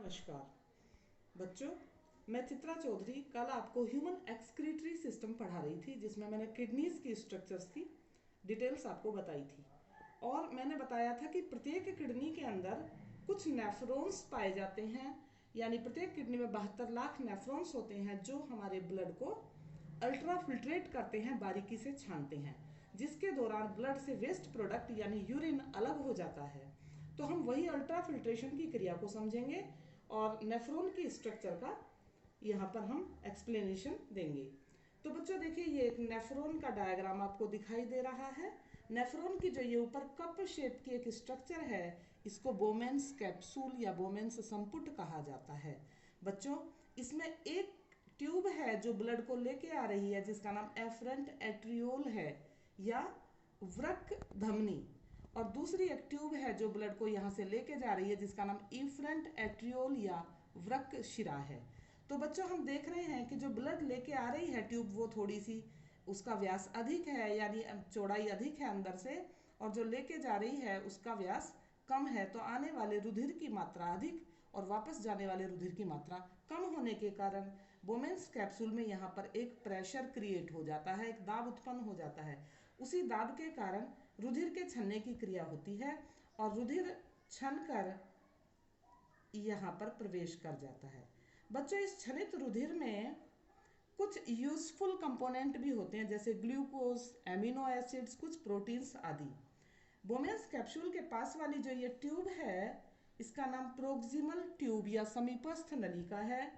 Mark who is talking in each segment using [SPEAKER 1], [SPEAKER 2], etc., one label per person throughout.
[SPEAKER 1] नमस्कार बच्चों, मैं चित्रा चौधरी कल आपको ह्यूमन एक्सक्रीटरी सिस्टम पढ़ा रही थी, जिसमें मैंने किडनीज की स्ट्रक्चर्स की डिटेल्स आपको बताई थी। और मैंने बताया था कि प्रत्येक किडनी के अंदर कुछ नेफ्रॉन्स पाए जाते हैं, यानी प्रत्येक किडनी में 72 लाख नेफ्रॉन्स होते हैं जो हमारे ब्लड को अल्ट्रा फिल्ट्रेट करते हैं, बारीकी से छानते हैं, जिसके दौरान ब्लड से वेस्ट प्रोडक्ट यानी यूरिन अलग हो जाता है। तो हम वही अल्ट्रा फिल्ट्रेशन की क्रिया को समझेंगे और नेफ्रॉन की स्ट्रक्चर का यहाँ पर हम एक्सप्लेनेशन देंगे। तो बच्चों देखिए, ये एक नेफ्रॉन का डायग्राम आपको दिखाई दे रहा है। नेफ्रॉन की जो ये ऊपर कप शेप की एक स्ट्रक्चर है, इसको बोमेन्स कैप्सूल या बोमेन्स संपुट कहा जाता है। बच्चों, इसमें एक ट्यूब है जो ब्लड को लेके आ रही है, जिसका नाम एफरेंट एट्रियोल है या वृक्क धमनी, और दूसरी एक ट्यूब है जो ब्लड को यहाँ से लेके जा रही है, जिसका नाम इफरेंट एट्रियोल या वृक्क शिरा है। तो बच्चों, हम देख रहे हैं कि जो ब्लड लेके आ रही है ट्यूब, वो थोड़ी सी उसका व्यास अधिक है, यानी चौड़ाई अधिक है अंदर से, और जो लेके जा रही है उसका व्यास कम है। तो आने वाले रुधिर की मात्रा अधिक और वापस जाने वाले रुधिर की मात्रा कम होने के कारण बोमेन्स कैप्सूल में यहाँ पर एक प्रेशर क्रिएट हो जाता है, एक दाब उत्पन्न हो जाता है। उसी दाब के कारण रुधिर के छनने की क्रिया होती है और रुधिर छन कर यहाँ पर प्रवेश कर जाता है। बच्चों, इस छनित रुधिर में कुछ यूजफुल कंपोनेंट भी होते हैं, जैसे ग्लूकोज, एमिनो एसिड्स, कुछ प्रोटीन्स आदि। बोमेन्स कैप्सूल के पास वाली जो ये ट्यूब है, इसका नाम प्रोक्सिमल ट्यूब या समीपस्थ नलिका है,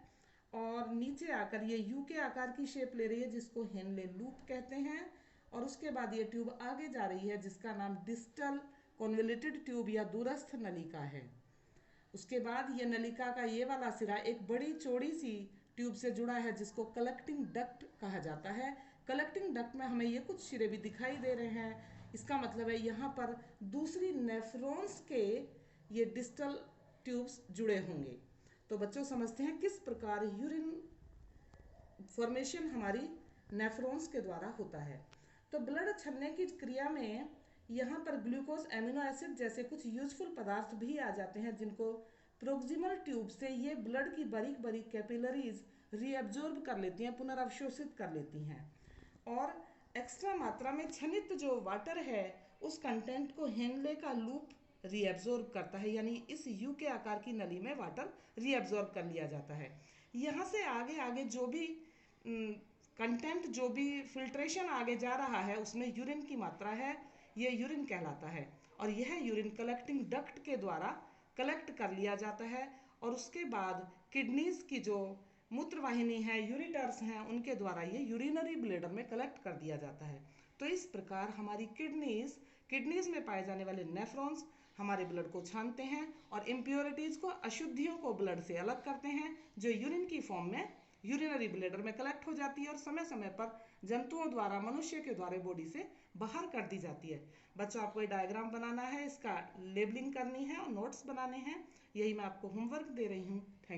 [SPEAKER 1] और नीचे आकर ये यू के आकार की शेप ले रही है, जिसको हेनले लूप कहते हैं। और उसके बाद ये ट्यूब आगे जा रही है, जिसका नाम डिस्टल कॉन्वोल्यूटेड ट्यूब या दूरस्थ नलिका है। उसके बाद ये नलिका का ये वाला सिरा एक बड़ी चौड़ी सी ट्यूब से जुड़ा है, जिसको कलेक्टिंग डक्ट कहा जाता है। कलेक्टिंग डक्ट में हमें ये कुछ सिरे भी दिखाई दे रहे हैं। इसका मतलब है यहाँ पर दूसरी नेफ्रॉन्स के ये डिस्टल ट्यूब्स जुड़े होंगे। तो बच्चों, समझते हैं किस प्रकार यूरिन फॉर्मेशन हमारी नेफ्रॉन्स के द्वारा होता है। तो ब्लड छलने की क्रिया में यहाँ पर ग्लूकोज, एमिनो एसिड जैसे कुछ यूजफुल पदार्थ भी आ जाते हैं, जिनको प्रोक्सिमल ट्यूब से ये ब्लड की बारीक बारीक कैपिलरीज रीअब्जॉर्ब कर लेती हैं, पुनर्अवशोषित कर लेती हैं। और एक्स्ट्रा मात्रा में छनित जो वाटर है, उस कंटेंट को हेनले का लूप रीअब्जॉर्ब करता है, यानी इस यू के आकार की नली में वाटर रीअब्जॉर्ब कर लिया जाता है। यहाँ से आगे आगे जो भी कंटेंट, जो भी फिल्ट्रेशन आगे जा रहा है, उसमें यूरिन की मात्रा है, ये यूरिन कहलाता है। और यह यूरिन कलेक्टिंग डक्ट के द्वारा कलेक्ट कर लिया जाता है, और उसके बाद किडनीज की जो मूत्रवाहिनी है, यूरिटर्स हैं, उनके द्वारा ये यूरिनरी ब्लैडर में कलेक्ट कर दिया जाता है। तो इस प्रकार हमारी किडनीज में पाए जाने वाले नेफ्रॉन्स हमारे ब्लड को छानते हैं और इम्प्योरिटीज को, अशुद्धियों को ब्लड से अलग करते हैं, जो यूरिन की फॉर्म में यूरिनरी ब्लैडर में कलेक्ट हो जाती है और समय समय पर जंतुओं द्वारा, मनुष्य के द्वारा बॉडी से बाहर कर दी जाती है। बच्चों, आपको ये डायग्राम बनाना है, इसका लेबलिंग करनी है और नोट्स बनाने हैं। यही मैं आपको होमवर्क दे रही हूँ। थैंक